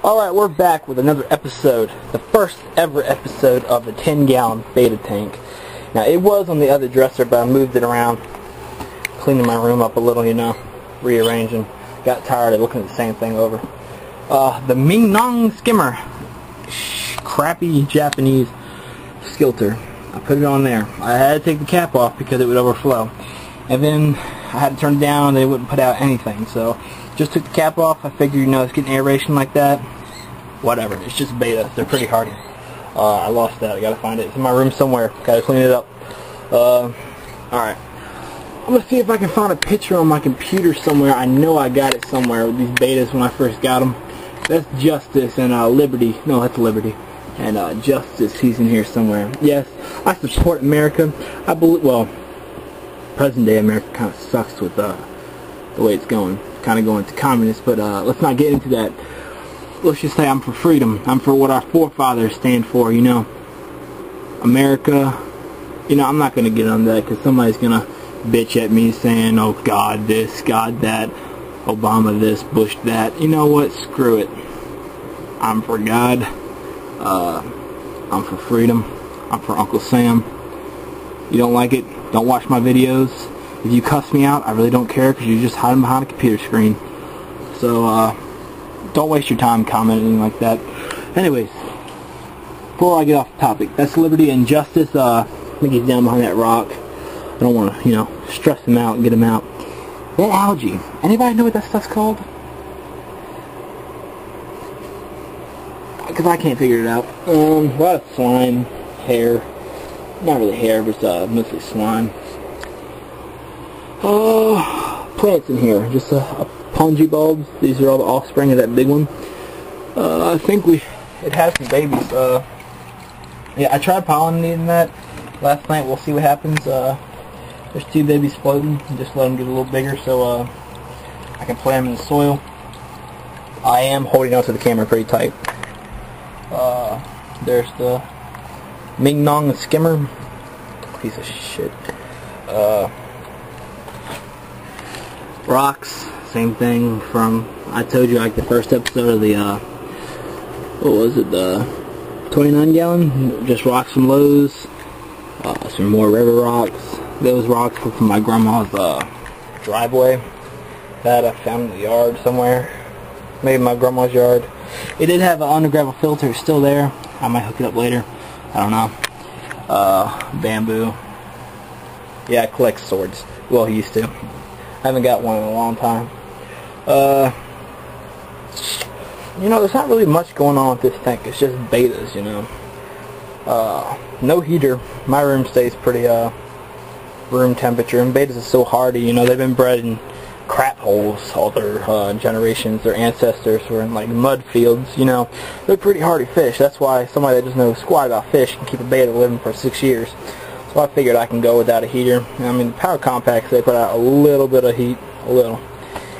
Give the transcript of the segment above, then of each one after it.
Alright, we're back with another episode, the first ever episode of the 10-gallon Betta tank. Now, it was on the other dresser, but I moved it around, cleaning my room up a little, you know, rearranging. Got tired of looking at the same thing over. The Ming Nong skimmer. Crappy Japanese skilter. I put it on there. I had to take the cap off because it would overflow. And then I had to turn it down and it wouldn't put out anything. So, just took the cap off. I figured, you know, it's getting aeration like that. Whatever. It's just Betta. They're pretty hardy. I lost that. I gotta find it. It's in my room somewhere. Gotta clean it up. Alright. I'm gonna see if I can find a picture on my computer somewhere. I know I got it somewhere with these Bettas when I first got them. That's Justice and Liberty. No, that's Liberty. And Justice, he's in here somewhere. Yes, I support America. I believe, well, present day America kind of sucks with the way it's going. Kind of going to communist, but let's not get into that. Let's just say I'm for freedom. I'm for what our forefathers stand for, you know. America, you know, I'm not going to get on that because somebody's going to bitch at me saying, oh, God this, God that, Obama this, Bush that. You know what? Screw it. I'm for God. I'm for freedom. I'm for Uncle Sam. You don't like it? Don't watch my videos. If you cuss me out, I really don't care because you're just hiding behind a computer screen. So, don't waste your time commenting like that. Anyways, before I get off the topic, that's Liberty and Justice. I think he's down behind that rock. I don't want to, you know, stress him out and get him out. That algae. Anybody know what that stuff's called? Because I can't figure it out. A lot of slime, hair. Not really hair, but it's mostly slime. Plants in here. Just a punji bulbs. These are all the offspring of that big one. I think it has some babies. Yeah, I tried pollinating that last night. We'll see what happens. There's 2 babies floating. Just let them get a little bigger so I can plant them in the soil. I am holding onto the camera pretty tight. There's the Ming Nong skimmer. Piece of shit. Rocks. Same thing from, I told you, like the first episode of the, what was it, the 29 gallon? Just rocks from Lowe's. Some more river rocks. Those rocks were from my grandma's driveway that I found in the yard somewhere. Maybe my grandma's yard. It did have an undergravel filter. It's still there. I might hook it up later. I don't know. Bamboo. Yeah, I collect swords. Well, he used to. I haven't got one in a long time. You know, there's not really much going on with this tank. It's just Bettas, you know. No heater. My room stays pretty room temperature, and Bettas are so hardy. You know, they've been bred in crap holes all their generations. Their ancestors were in like mud fields. You know, they're pretty hardy fish. That's why somebody that doesn't know squat about fish can keep a Betta living for 6 years. So I figured I can go without a heater. I mean, the power compacts, they put out a little bit of heat, a little.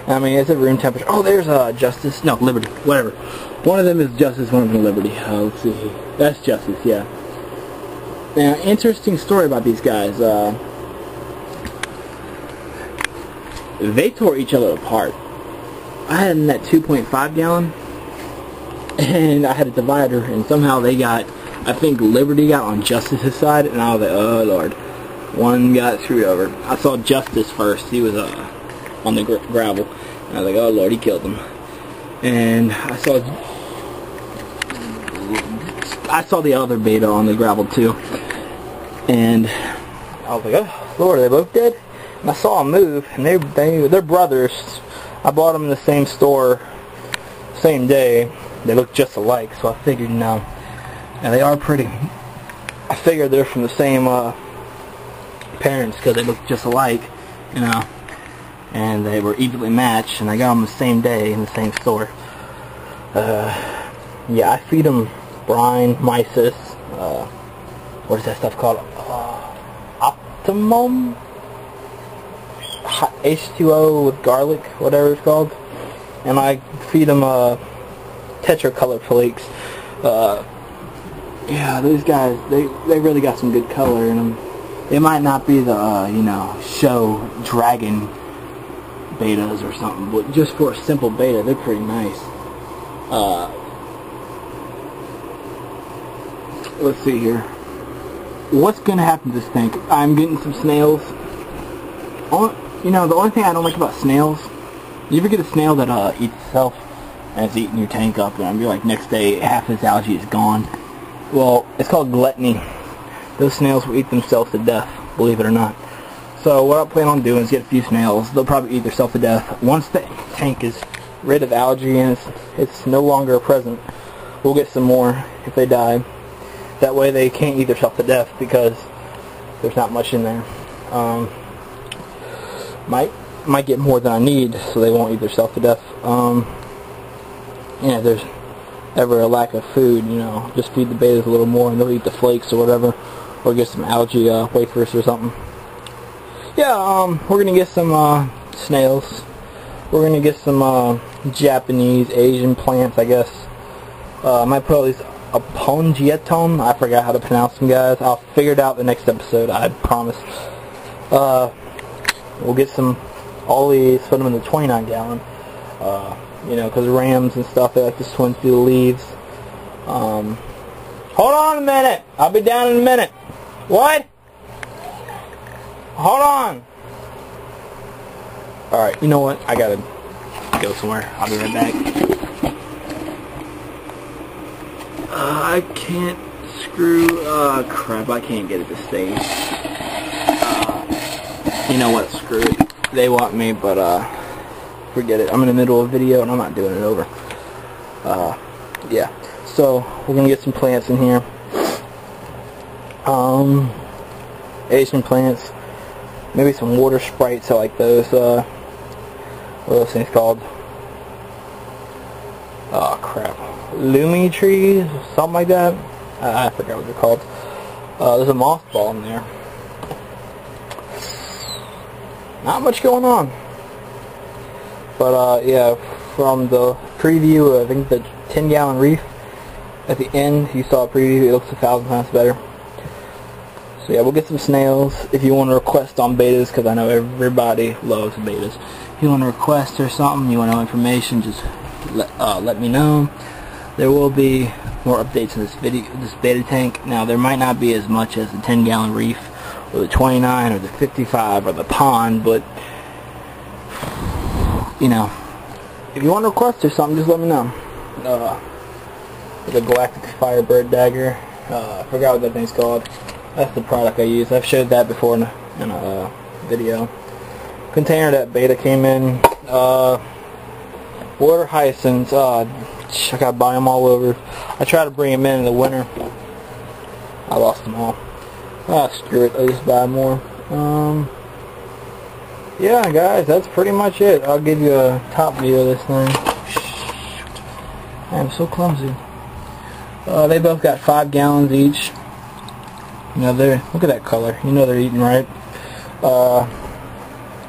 I mean, it's at room temperature. Oh, there's Justice. No, Liberty. Whatever. One of them is Justice, one of them is Liberty. Let's see. That's Justice, yeah. Now, interesting story about these guys. They tore each other apart. I had in that 2.5 gallon, and I had a divider, and somehow they got, I think Liberty got on Justice's side, and I was like, oh Lord. One got screwed over. I saw Justice first. He was on the gravel. And I was like, oh Lord, he killed him. And I saw the other Betta on the gravel too. And I was like, oh Lord, are they both dead? And I saw them move, and they're brothers. I bought them in the same store, same day. They look just alike, so I figured, you know, and they are pretty. I figured they're from the same parents because they look just alike, you know, and they were evenly matched, and I got them the same day in the same store. Yeah, I feed them brine, mysis, what is that stuff called? Optimum? H2O with garlic, whatever it's called. And I feed them tetracolor flakes. Yeah, these guys, they really got some good color in them. It might not be the, you know, show dragon Bettas or something, but just for a simple Betta, they're pretty nice. let's see here. What's going to happen to this tank? I'm getting some snails. You know, the only thing I don't like about snails, you ever get a snail that eats itself and it's eating your tank up, and you're like, next day half its algae is gone? Well, it's called gluttony. Those snails will eat themselves to death, believe it or not. So what I plan on doing is get a few snails. They'll probably eat themselves to death. Once the tank is rid of algae and it's no longer present, we'll get some more if they die. That way they can't eat themselves to death because there's not much in there. Might get more than I need, so they won't eat themselves to death. Yeah, if there's ever a lack of food, you know, just feed the bettas a little more and they'll eat the flakes or whatever, or get some algae wafers or something. Yeah, we're gonna get some snails. We're gonna get some Japanese, Asian plants, I guess. I might put all these Apongieton. I forgot how to pronounce them, guys. I'll figure it out the next episode, I promise. We'll get all these, put them in the 29 gallon. You know, because rams and stuff, they like to swim through the leaves. Hold on a minute. I'll be down in a minute. What? Hold on. Alright, you know what? I gotta go somewhere. I'll be right back. I can't screw... crap, I can't get it to stay. You know what? Screw it. They want me, but, forget it. I'm in the middle of a video, and I'm not doing it over. Yeah. So, we're gonna get some plants in here. Asian plants. Maybe some water sprites. I like those, what are those things called? Oh, crap. Lumi trees? Something like that? I forgot what they're called. There's a mothball in there. Not much going on. But, yeah, from the preview, I think the 10-gallon reef, at the end, you saw a preview, it looks 1,000 times better. So, yeah, we'll get some snails. If you want to request on betas, because I know everybody loves betas. If you want to request or something, you want to know information, just let me know. There will be more updates in this beta tank. Now, there might not be as much as the 10-gallon reef, or the 29, or the 55, or the pond, but... you know, if you want to request or something, just let me know. The Galactic Firebird Dagger. I forgot what that thing's called. That's the product I use. I've showed that before in a video. Container that beta came in. Water hyacinths. I gotta buy them all over. I try to bring them in the winter. I lost them all. Screw it. I'll just buy more. Yeah, guys, that's pretty much it. I'll give you a top view of this thing. I'm so clumsy. They both got 5 gallons each. You know, look at that color. You know they're eating right.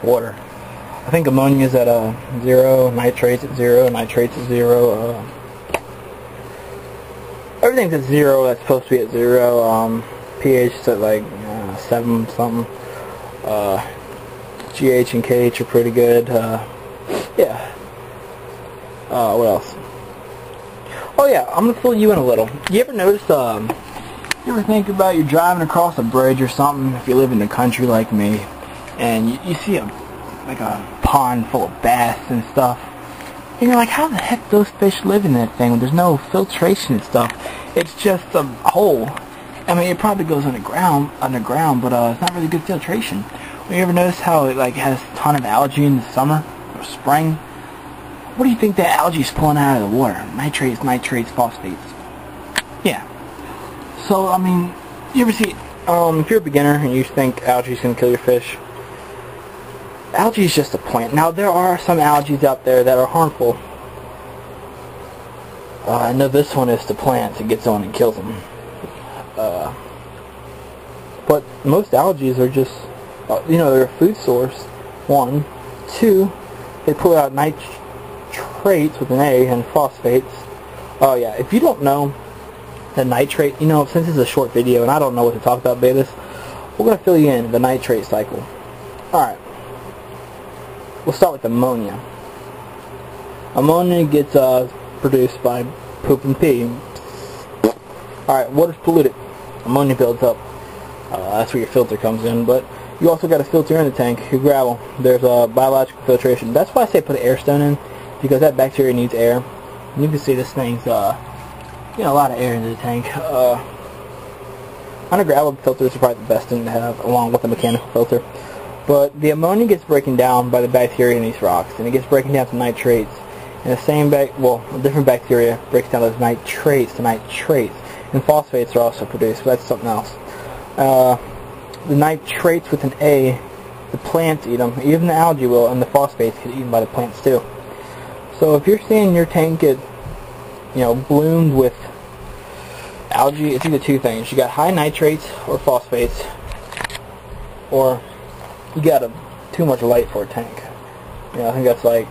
Water. I think ammonia's at 0, nitrates at 0, nitrates at 0. Everything's at 0 that's supposed to be at 0. pH is at like 7 something. GH and KH are pretty good. Yeah. What else? Oh yeah, I'm gonna fill you in a little. You ever notice, you ever think about you're driving across a bridge or something, if you live in the country like me, and you see a pond full of bass and stuff, and you're like, how the heck do those fish live in that thing when there's no filtration and stuff? It's just a hole. I mean, it probably goes underground, but it's not really good filtration. You ever notice how it has a ton of algae in the summer or spring? What do you think that algae is pulling out of the water? Nitrates, phosphates. Yeah. So, I mean, you ever see, if you're a beginner and you think algae is going to kill your fish, algae is just a plant. Now, there are some algae out there that are harmful. I know this one is to plants. It gets on and kills them. But most algae are just... you know, they're a food source, 1. 2, they pull out nitrates with an A and phosphates. Oh yeah, if you don't know the nitrate, you know, since this is a short video and I don't know what to talk about betas, we're going to fill you in the nitrate cycle. Alright, we'll start with ammonia. Ammonia gets produced by poop and pee. Alright, water's polluted. Ammonia builds up. That's where your filter comes in. But you also got a filter in the tank, your gravel. There's a biological filtration. That's why I say put an air stone in, because that bacteria needs air. And you can see this thing's, a lot of air in the tank. On a gravel filter is probably the best thing to have, along with a mechanical filter. But the ammonia gets broken down by the bacteria in these rocks, and it gets broken down to nitrates. And the same a different bacteria breaks down those nitrates to nitrates. And phosphates are also produced, but that's something else. The nitrates with an A, the plants eat them, even the algae will, and the phosphates get eaten by the plants too. So if you're seeing your tank get, bloomed with algae, it's either two things. You got high nitrates or phosphates, or you got too much light for a tank. I think that's like,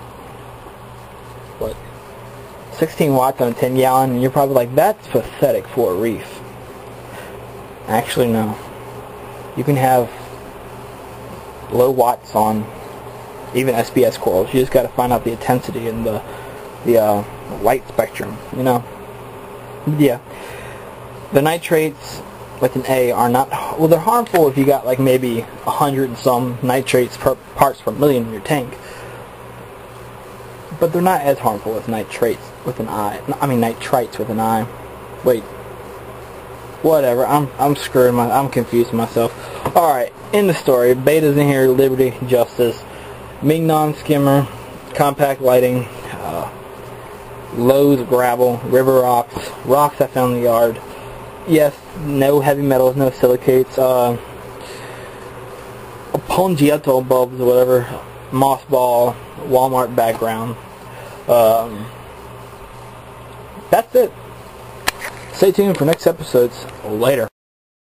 16 watts on a 10 gallon, and you're probably like, that's pathetic for a reef. Actually, no. You can have low watts on even SBS corals. You just got to find out the intensity and the light spectrum, Yeah. The nitrates with an A are not, they're harmful if you got like maybe 100 and some nitrates per parts per million in your tank. But they're not as harmful as nitrates with an I. I mean nitrites with an I. Wait. Whatever. I'm screwing I'm confusing myself. Alright, in the story. Betta's in here, Liberty, Justice, Mignon skimmer, compact lighting, Lowe's gravel, river rocks I found in the yard. Yes, no heavy metals, no silicates, Pongiato bulbs or whatever, moss ball, Walmart background. That's it. Stay tuned for next episodes. Later.